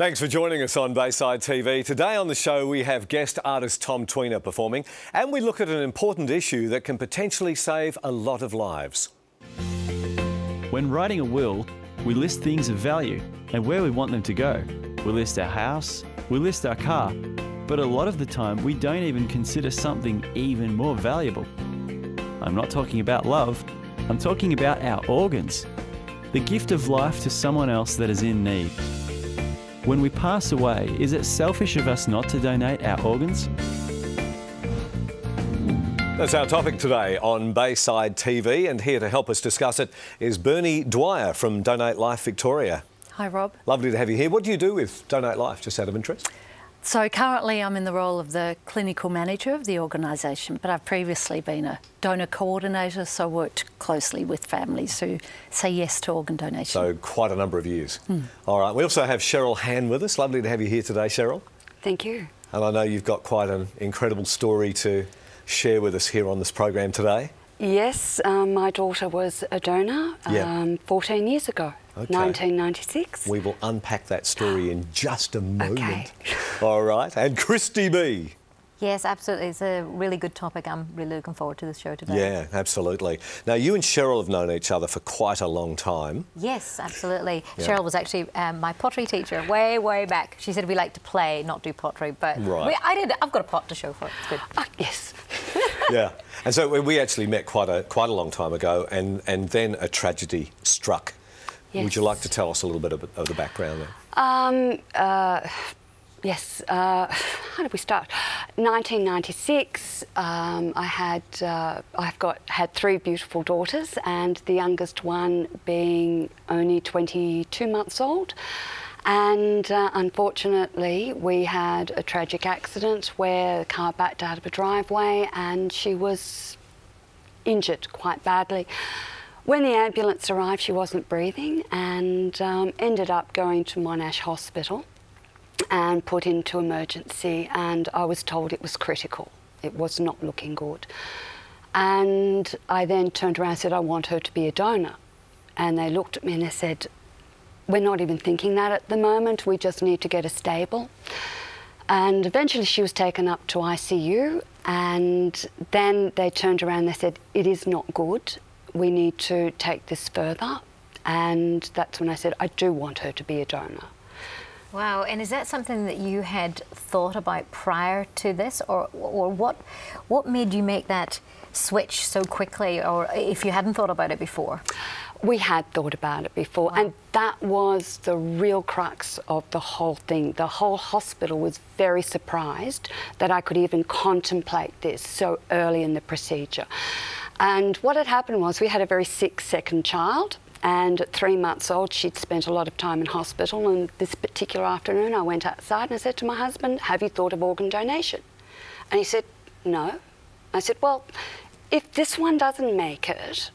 Thanks for joining us on Bayside TV. Today on the show we have guest artist Tom Tweener performing, and we look at an important issue that can potentially save a lot of lives. When writing a will, we list things of value and where we want them to go. We list our house, we list our car, but a lot of the time we don't even consider something even more valuable. I'm not talking about love, I'm talking about our organs. The gift of life to someone else that is in need. When we pass away, is it selfish of us not to donate our organs? That's our topic today on Bayside TV, and here to help us discuss it is Bernie Dwyer from Donate Life Victoria. Hi Rob. Lovely to have you here. What do you do with Donate Life, just out of interest? So currently I'm in the role of the clinical manager of the organisation, but I've previously been a donor coordinator, so worked closely with families who say yes to organ donation. So quite a number of years. All right, we also have Cheryl Han with us. Lovely to have you here today, Cheryl. Thank you. And I know you've got quite an incredible story to share with us here on this program today. Yes, my daughter was a donor 14 years ago, 1996. We will unpack that story in just a moment. Okay. All right, and Christy B. Yes, absolutely. It's a really good topic. I'm really looking forward to this show today. Yeah, absolutely. Now, you and Cheryl have known each other for quite a long time. Yes, absolutely. Yeah. Cheryl was actually my pottery teacher way, way back. She said we like to play, not do pottery, but I've got a pot to show for it. It's good. Yes. Yeah, and so we actually met quite a long time ago, and then a tragedy struck. Yes. Would you like to tell us a little bit of the background there? Yes. How did we start? 1996. I've had three beautiful daughters, and the youngest one being only 22 months old. And unfortunately, we had a tragic accident where the car backed out of a driveway, and she was injured quite badly. When the ambulance arrived, she wasn't breathing, and ended up going to Monash Hospital and put into emergency, and I was told it was critical. It was not looking good. And I then turned around and said, I want her to be a donor. And they looked at me and they said, we're not even thinking that at the moment, we just need to get her stable. And eventually she was taken up to ICU, and then they turned around and they said, it is not good, we need to take this further. And that's when I said, I do want her to be a donor. Wow, and is that something that you had thought about prior to this, or what made you make that switch so quickly, or if you hadn't thought about it before? We had thought about it before, and that was the real crux of the whole thing. The whole hospital was very surprised that I could even contemplate this so early in the procedure. And what had happened was we had a very sick second child, and at 3 months old she'd spent a lot of time in hospital, and this particular afternoon I went outside and I said to my husband, have you thought of organ donation? And he said, no. I said, well, if this one doesn't make it,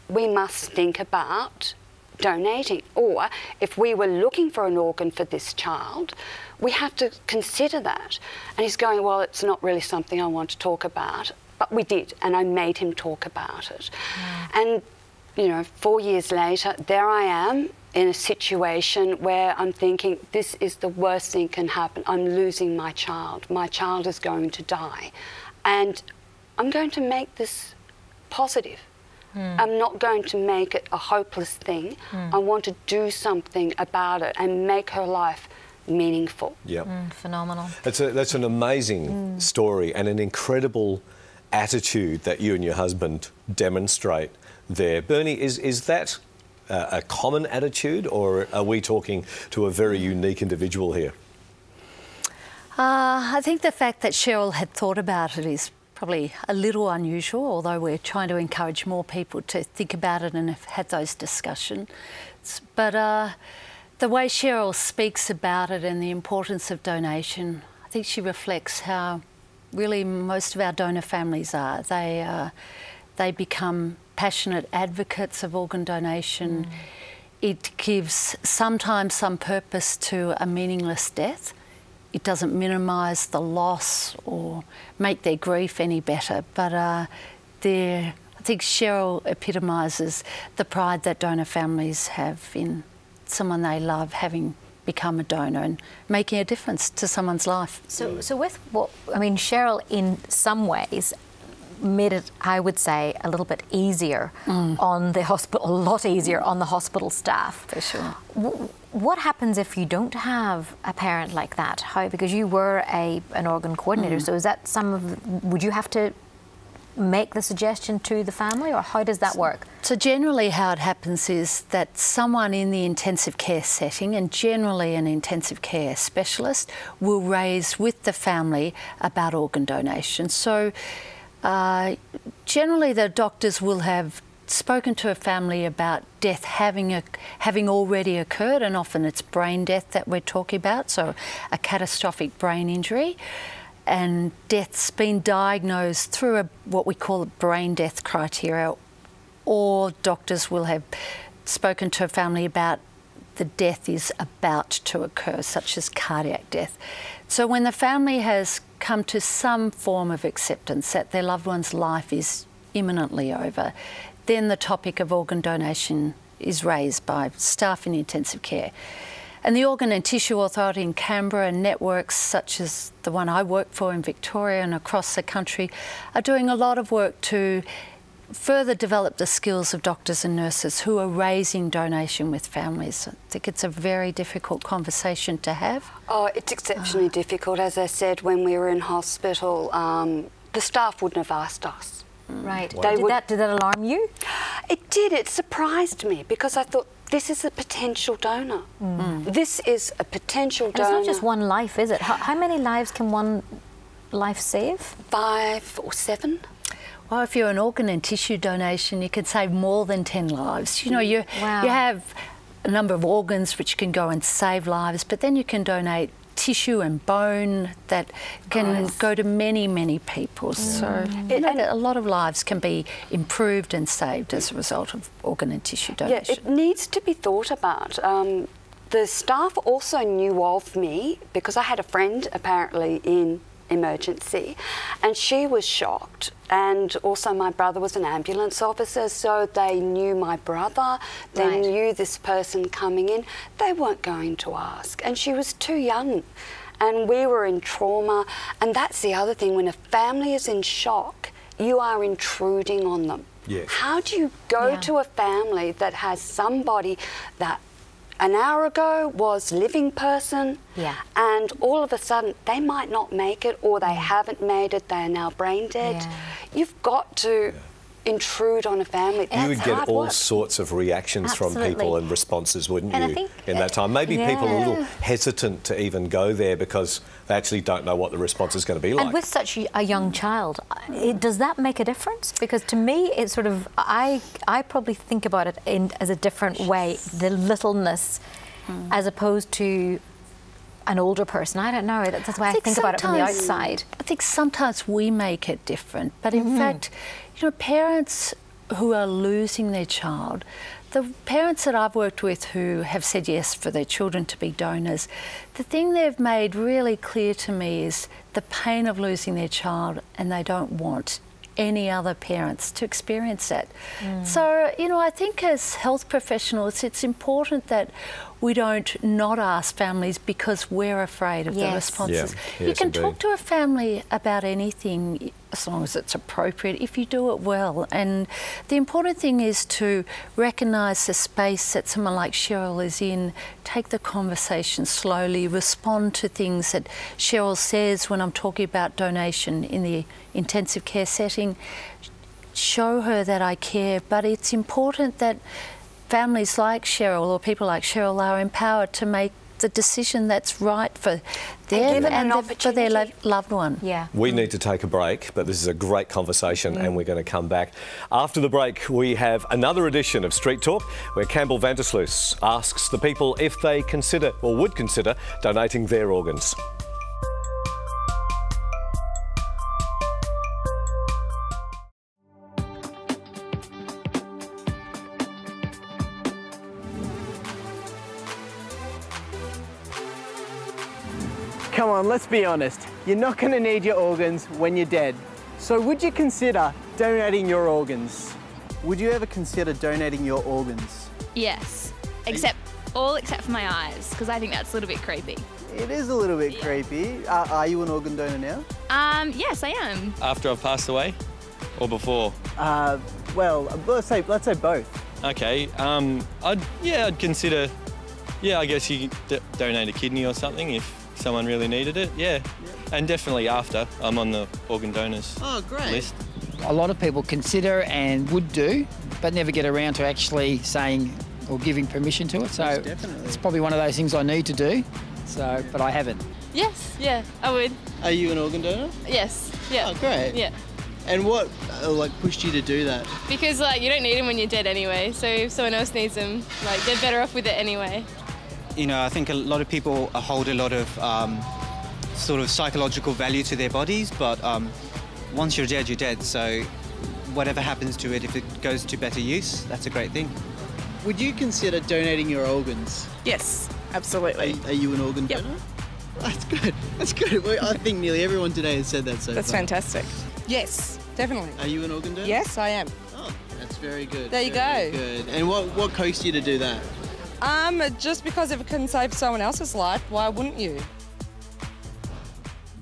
we must think about donating. Or if we were looking for an organ for this child, we have to consider that. And he's going, well, it's not really something I want to talk about. But we did, and I made him talk about it. And, you know, 4 years later, there I am in a situation where I'm thinking, this is the worst thing can happen. I'm losing my child. My child is going to die. And I'm going to make this positive. I'm not going to make it a hopeless thing. I want to do something about it and make her life meaningful. Yeah, phenomenal. That's an amazing story, and an incredible attitude that you and your husband demonstrate there. Bernie, is that a common attitude, or are we talking to a very unique individual here? I think the fact that Cheryl had thought about it is probably a little unusual, although we're trying to encourage more people to think about it and have had those discussions. But the way Cheryl speaks about it and the importance of donation, I think she reflects how really most of our donor families are. They become passionate advocates of organ donation. It gives sometimes some purpose to a meaningless death. It doesn't minimise the loss or make their grief any better, but I think Cheryl epitomises the pride that donor families have in someone they love having become a donor and making a difference to someone's life. So with what, I mean, Cheryl in some ways made it, I would say, a little bit easier on the hospital, a lot easier on the hospital staff. For sure. What happens if you don't have a parent like that? How, because you were an organ coordinator, so is that would you have to make the suggestion to the family, or how does that work? So generally how it happens is that someone in the intensive care setting, and generally an intensive care specialist, will raise with the family about organ donation. So generally the doctors will have spoken to a family about death having already occurred, and often it's brain death that we're talking about, so a catastrophic brain injury. And death's been diagnosed through what we call a brain death criteria, or doctors will have spoken to a family about the death is about to occur, such as cardiac death. So when the family has come to some form of acceptance that their loved one's life is imminently over, then the topic of organ donation is raised by staff in intensive care. And the Organ and Tissue Authority in Canberra and networks such as the one I work for in Victoria and across the country are doing a lot of work to further develop the skills of doctors and nurses who are raising donation with families. I think it's a very difficult conversation to have. Oh, it's exceptionally difficult. As I said, when we were in hospital, the staff wouldn't have asked us. Right. Wow. Did that alarm you? It did. It surprised me because I thought, this is a potential donor. This is a potential donor. It's not just one life, is it? How many lives can one life save? 5 or 7. Well, if you're an organ and tissue donation, you can save more than 10 lives. You know, you have a number of organs which can go and save lives, but then you can donate tissue and bone that can go to many, many people. So a lot of lives can be improved and saved as a result of organ and tissue donation. Yeah, it needs to be thought about. The staff also knew of me because I had a friend apparently in emergency, and she was shocked. And also my brother was an ambulance officer, so they knew my brother, they knew this person coming in. They weren't going to ask, and she was too young, and we were in trauma. And that's the other thing, when a family is in shock, you are intruding on them. Yes. How do you go to a family that has somebody that an hour ago was living person, and all of a sudden they might not make it, or they haven't made it, they are now brain dead? You've got to intrude on a family. You would get all sorts of reactions from people and responses, wouldn't you, in that time? Maybe people are a little hesitant to even go there because they actually don't know what the response is going to be like. And with such a young child, does that make a difference? Because to me, it's sort of, I probably think about it as a different way, the littleness, as opposed to an older person. I don't know, that's the way I think about it from the outside. I think sometimes we make it different, but in fact, you know, parents who are losing their child, the parents that I've worked with who have said yes for their children to be donors, the thing they've made really clear to me is the pain of losing their child, and they don't want any other parents to experience that. So, you know, I think as health professionals, it's important that we don't not ask families because we're afraid of the responses. You can talk to a family about anything as long as it's appropriate, if you do it well. And the important thing is to recognise the space that someone like Cheryl is in, take the conversation slowly, respond to things that Cheryl says when I'm talking about donation in the intensive care setting, show her that I care. But it's important that families like Cheryl or people like Cheryl are empowered to make the decision that's right for them and for their loved one. We need to take a break, but this is a great conversation and we're going to come back. After the break, we have another edition of Street Talk where Campbell Vandersloot asks the people if they consider or would consider donating their organs. Come on, let's be honest. You're not going to need your organs when you're dead. So would you consider donating your organs? Would you ever consider donating your organs? Yes, except all except for my eyes, because I think that's a little bit creepy. It is a little bit creepy. Are you an organ donor now? Yes, I am. After I've passed away, or before? Well, let's say both. Okay. I'd consider. Yeah, I guess you could donate a kidney or something if someone really needed it. Yeah. And definitely after I'm on the organ donors list. A lot of people consider and would do, but never get around to actually saying or giving permission to it. So it's probably one of those things I need to do. So, but I haven't. Yes, yeah, I would. Are you an organ donor? Yes, yeah. Oh, great. Yeah. And what pushed you to do that? Because you don't need them when you're dead anyway. So if someone else needs them, they're better off with it anyway. You know, I think a lot of people hold a lot of sort of psychological value to their bodies, but once you're dead, you're dead. So whatever happens to it, if it goes to better use, that's a great thing. Would you consider donating your organs? Yes, absolutely. Are you an organ donor? That's good. That's good. Well, I think nearly everyone today has said that so That's far. fantastic. Yes, definitely. Are you an organ donor? Yes, I am. Oh, that's very good. There you Very go. Good. And what coaxed you to do that? Just because if it can save someone else's life, why wouldn't you?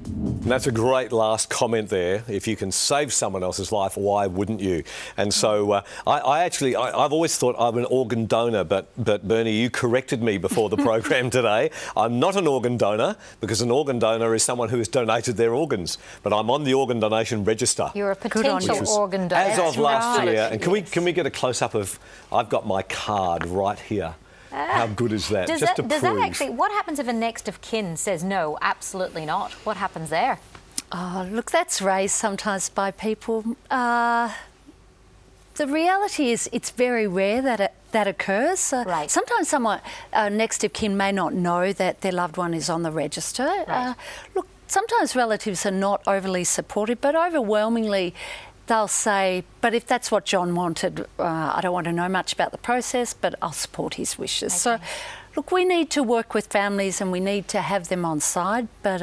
And that's a great last comment there. If you can save someone else's life, why wouldn't you? And so I've always thought I'm an organ donor, but Bernie, you corrected me before the program today. I'm not an organ donor, because an organ donor is someone who has donated their organs. But I'm on the organ donation register. You're a potential organ donor. As of last right. year. And can we get a close-up of, I've got my card right here. How good is that? Does that actually, what happens if a next of kin says no, absolutely not? What happens there? Oh, look, that's raised sometimes by people. The reality is it's very rare that occurs. Right. Sometimes someone next of kin may not know that their loved one is on the register. Right. Look, sometimes relatives are not overly supportive, but overwhelmingly they'll say, but if that's what John wanted, I don't want to know much about the process, but I'll support his wishes. Okay. So, look, we need to work with families and we need to have them on side, but...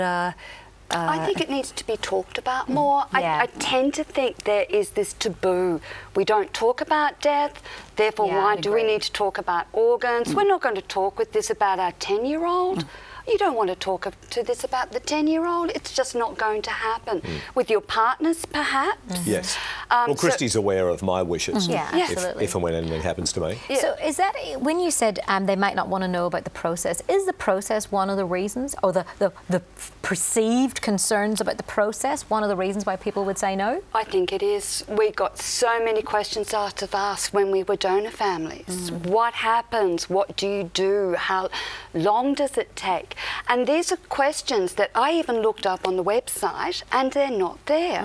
I think it needs to be talked about more. Yeah. I tend to think there is this taboo. We don't talk about death, therefore why do we need to talk about organs? We're not going to talk with this about our 10-year-old. You don't want to talk to this about the 10-year-old. It's just not going to happen. With your partners, perhaps. Yes. Well, Christy's aware of my wishes. Yeah, absolutely. If and when anything happens to me. Yeah. So is that, when you said they might not want to know about the process, is the process one of the reasons, or the perceived concerns about the process, one of the reasons why people would say no? I think it is. We got so many questions asked of us when we were donor families. What happens? What do you do? How long does it take? And these are questions that I even looked up on the website, and they're not there.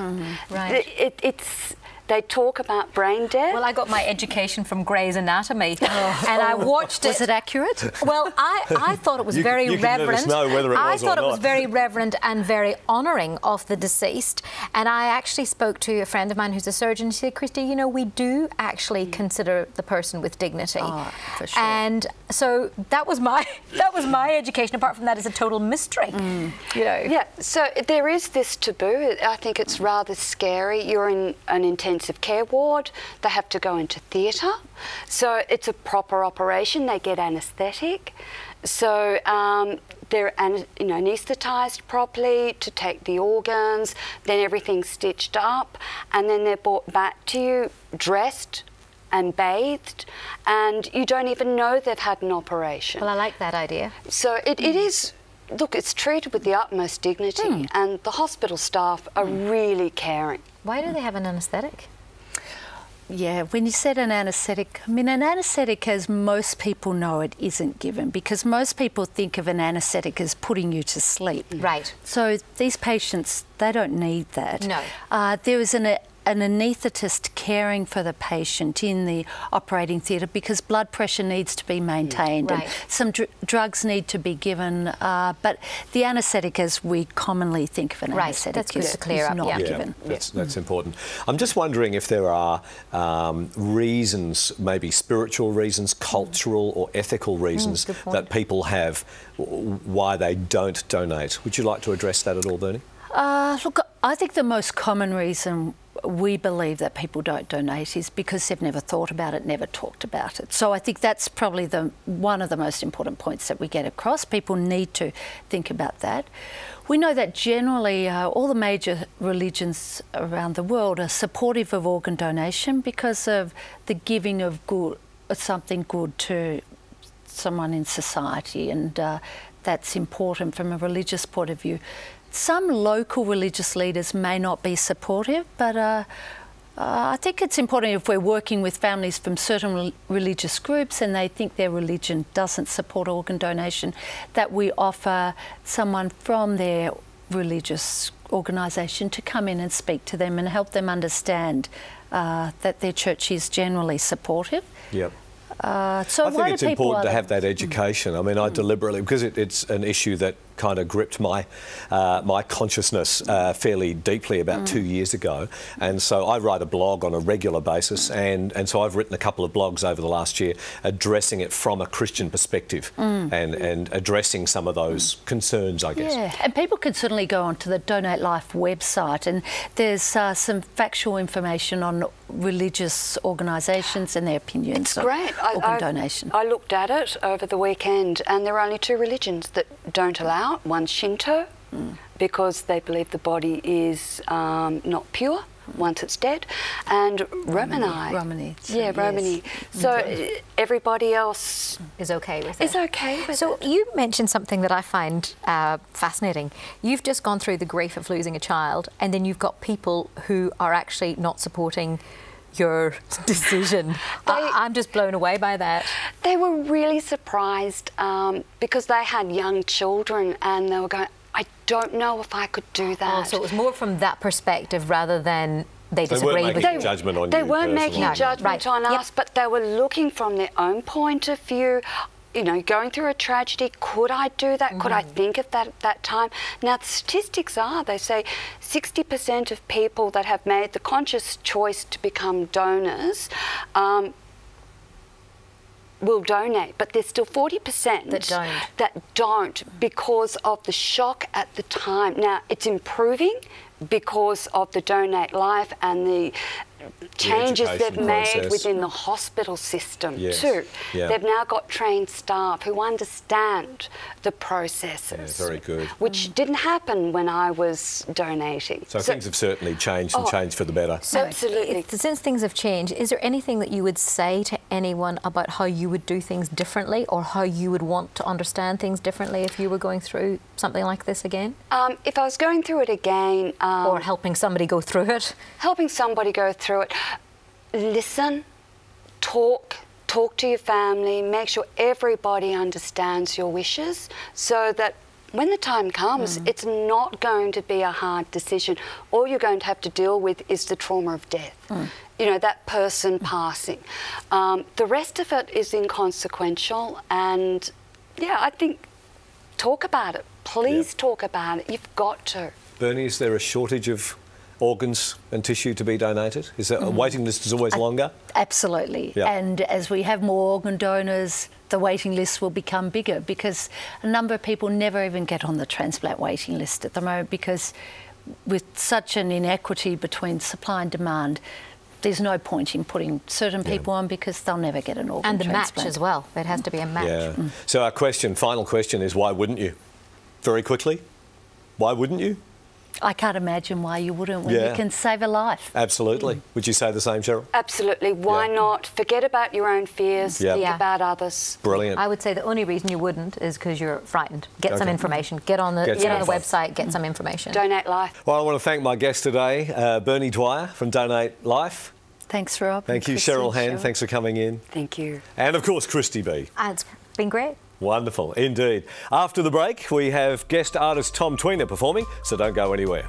Right. They talk about brain death. Well, I got my education from Grey's Anatomy, and I watched it. Was it accurate? Well, I thought it was very you reverent. Can let us know whether it I was thought or it was not. very reverent and very honouring of the deceased. And I actually spoke to a friend of mine who's a surgeon. She said, Christy, you know, we do actually consider the person with dignity. Oh, for sure. And so that was my education. Apart from that, it's a total mystery. You know. Yeah, so there is this taboo. I think it's rather scary. You're in an intensive care ward. They have to go into theatre. So it's a proper operation. They get anaesthetic. So they're anaesthetised properly to take the organs. Then everything's stitched up. And then they're brought back to you dressed and bathed, and you don't even know they've had an operation. Well, I like that idea. So it is, look, it's treated with the utmost dignity, and the hospital staff are really caring. Why do they have an anaesthetic? Yeah, when you said an anaesthetic, I mean, an anaesthetic, as most people know, it isn't given, because most people think of an anaesthetic as putting you to sleep. Right. So these patients, they don't need that. No. There was an anaesthetist caring for the patient in the operating theatre, because blood pressure needs to be maintained Right. and some drugs need to be given. But the anaesthetic, as we commonly think of an Right, anaesthetic, that's good is to clear up, not yeah. given. That's important. I'm just wondering if there are reasons, maybe spiritual reasons, cultural or ethical reasons that people have why they don't donate. Would you like to address that at all, Bernie? Look, I think the most common reason we believe that people don't donate is because they've never thought about it, never talked about it. So I think that's probably one of the most important points that we get across. People need to think about that. We know that generally all the major religions around the world are supportive of organ donation because of the giving of something good to someone in society, and that's important from a religious point of view. Some local religious leaders may not be supportive, but I think it's important if we're working with families from certain religious groups and they think their religion doesn't support organ donation, that we offer someone from their religious organisation to come in and speak to them and help them understand that their church is generally supportive. Yep. So I think it's important to have that education. I mean, I deliberately, because it's an issue that kind of gripped my my consciousness fairly deeply about 2 years ago, and so I write a blog on a regular basis, and so I've written a couple of blogs over the last year addressing it from a Christian perspective and addressing some of those concerns, I guess. Yeah, and people can certainly go onto the Donate Life website, and there's some factual information on religious organisations and their opinions. It's great. Organ donation. I looked at it over the weekend, and there are only 2 religions that don't allow. One's Shinto, because they believe the body is not pure once it's dead, and Romani. Yeah, Romani. So everybody else is okay with it. Is okay with it. So you mentioned something that I find fascinating. You've just gone through the grief of losing a child, and then you've got people who are actually not supporting your decision. I'm just blown away by that. They were really surprised because they had young children, and they were going, I don't know if I could do that. Oh, so it was more from that perspective rather than they So disagree with you. Judgment on they you weren't personally. making judgment on us, but they were looking from their own point of view. You know, going through a tragedy, could I do that? Could I think of that at that time? Now, the statistics are, they say 60% of people that have made the conscious choice to become donors will donate, but there's still 40% that don't because of the shock at the time. Now, it's improving because of the Donate Life and the changes they've made within the hospital system too. Yeah. They've now got trained staff who understand the processes. Yeah, very good. Which didn't happen when I was donating. So things have certainly changed and changed for the better. So absolutely. Since things have changed, is there anything that you would say to anyone about how you would do things differently, or how you would want to understand things differently if you were going through something like this again? If I was going through it again... or helping somebody go through it? Helping somebody go through it. Listen, talk to your family, make sure everybody understands your wishes so that when the time comes, it's not going to be a hard decision. All you're going to have to deal with is the trauma of death. You know, that person passing. The rest of it is inconsequential, and yeah, I think talk about it. Please talk about it. You've got to. Bernie, is there a shortage of organs and tissue to be donated? Is there a waiting list is always longer? Absolutely. Yeah. And as we have more organ donors, the waiting list will become bigger, because a number of people never even get on the transplant waiting list at the moment, because with such an inequity between supply and demand, there's no point in putting certain people on, because they'll never get an organ and the transplant. match as well. It has to be a match. Yeah. So our final question is, why wouldn't you? Very quickly, why wouldn't you? I can't imagine why you wouldn't when you can save a life. Absolutely. Would you say the same, Cheryl? Absolutely. Why not? Forget about your own fears, think about others. Brilliant. I would say the only reason you wouldn't is because you're frightened. Get some information. Get on the website, get some information. Donate Life. Well, I want to thank my guest today, Bernie Dwyer from Donate Life. Thanks, Rob. Thank you, Cheryl Hand. Thanks for coming in. Thank you. And, of course, Christy B. It's been great. Wonderful, indeed. After the break, we have guest artist Tom Tweener performing, so don't go anywhere.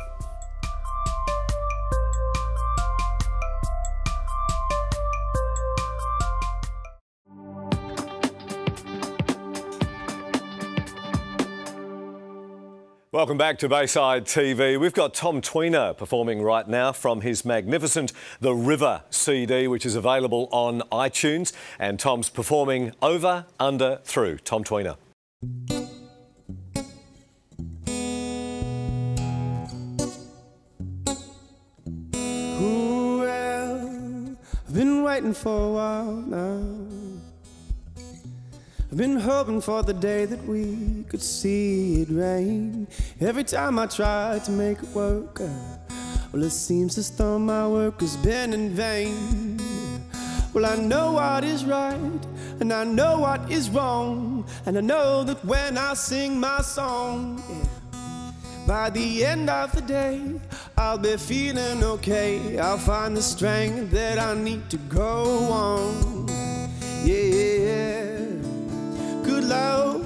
Welcome back to Bayside TV. We've got Tom Tweener performing right now from his magnificent The River CD, which is available on iTunes. And Tom's performing Over, Under, Through. Tom Tweener. Ooh. waiting for a while now. I've been hoping for the day that we could see it rain. Every time I try to make it work, well, it seems as though my work has been in vain. Well, I know what is right, and I know what is wrong, and I know that when I sing my song, by the end of the day, I'll be feeling okay. I'll find the strength that I need to go on. Yeah. Good love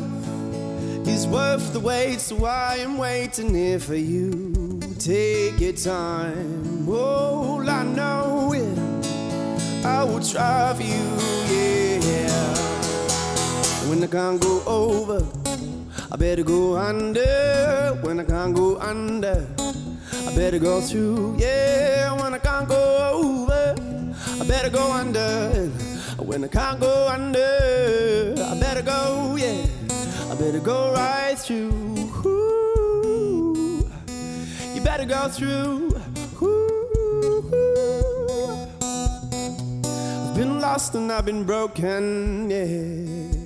is worth the wait, so I am waiting here for you. Take your time. Oh, I know it. I will try for you, yeah. When I can't go over, I better go under. When I can't go under, I better go through, yeah. When I can't go over, I better go under. When I can't go under, I better go, yeah. I better go right through. Ooh, you better go through. Ooh, I've been lost and I've been broken, yeah.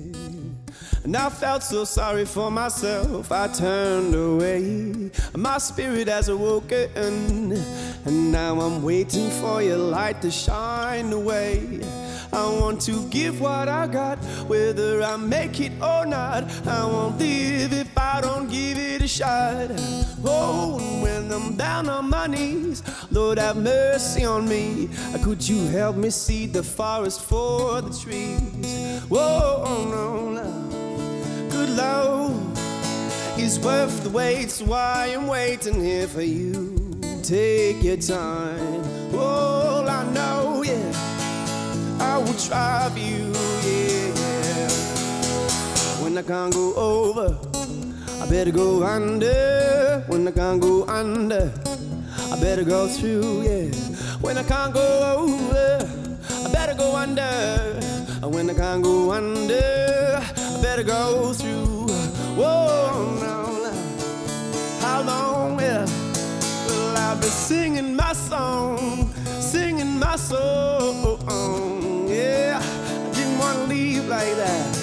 And I felt so sorry for myself, I turned away. My spirit has awoken, and now I'm waiting for your light to shine away. I want to give what I got, whether I make it or not. I won't live if I don't give it a shot. Oh, and when I'm down on my knees, Lord have mercy on me. Could you help me see the forest for the trees? Whoa, no, no. Good love is worth the wait, so I am waiting here for you. Take your time. Oh, I know, yeah, I will try for you, yeah. When I can't go over, I better go under. When I can't go under, I better go through, yeah. When I can't go over, I better go under. When I can't go under, I better go through. Whoa, no, no. How long will I be singing my song, singing my song? Yeah, I didn't want to leave like that.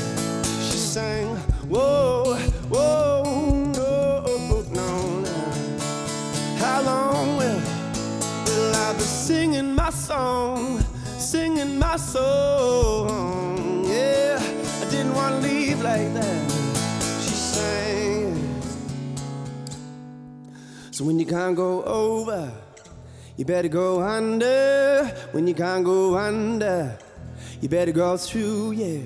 She sang, whoa, whoa, no, no, no. How long will I be singing my song, singing my song? Yeah, I didn't want to leave like that. She sang. So when you can't go over, you better go under. When you can't go under, you better go through, yeah.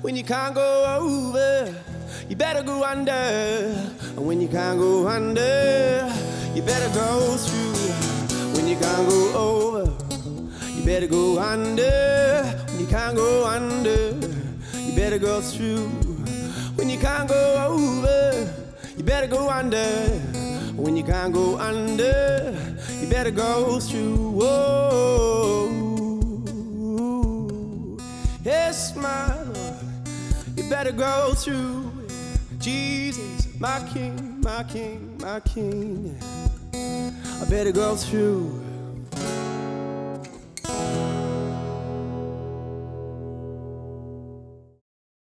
When you can't go over, you better go under. And when you can't go under, you better go through. When you can't go over, you better go under. When you can't go under, you better go through. When you can't go over, you better go under. When you can't go under, you better go through. Whoa, yes, my Lord, you better go through. Jesus, my King, my King, my King, I better go through.